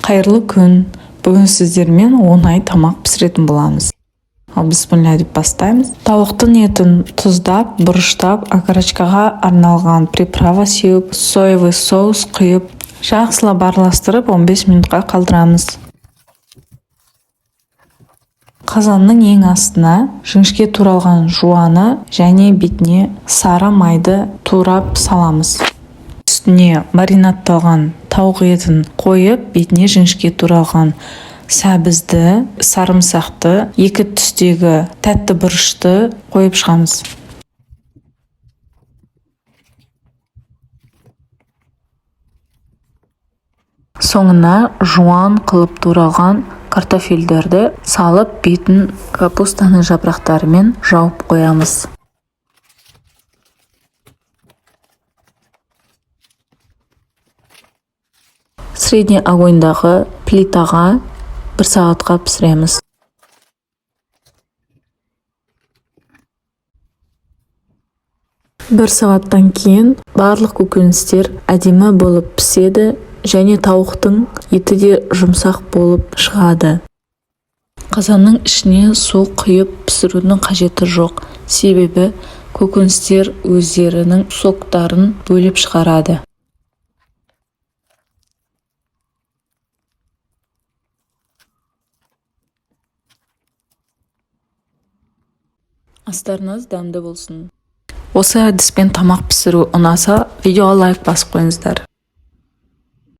Қайырлы күн. Бүгін сіздермен оңай тамақ пісіретін боламыз. Ал бисмилля деп бастаймыз. Тауықтың етін тұздап, бұрыштап, окорочкаға арналған приправа сеуіп, соевый соус құйып, жақсылап араластырып 15 минутқа қалдырамыз. Қазанның ең астына жіңішке туралған жуаны және бетіне сары майды турап саламыз. Үстіне маринадталған тауық етін қойып, бетіне жіңішке туралған сәбізді, сарымсақты, екі түстегі тәтті бұрышты қойып шығамыз. Соңына жуан қылып туралған картофельдерді салып, бетін капустаны жапырақтарымен жауып қоямыз. Средний огоньдағы плитаға 1 сағатқа пісіреміз. Бір сағаттан кейін барлық көкөністер әдемі болып піседі және тауықтың еті де жұмсақ болып шығады. Қазанның ішіне су құйып пісірудің қажеті жоқ, себебі көкөністер өздерінің соктарын бөліп шығарады. Астарыңыз дәмді болсын. Осы әдіспен тамақ пісіру ұнаса, видеоға лайк басып қойыңыздар.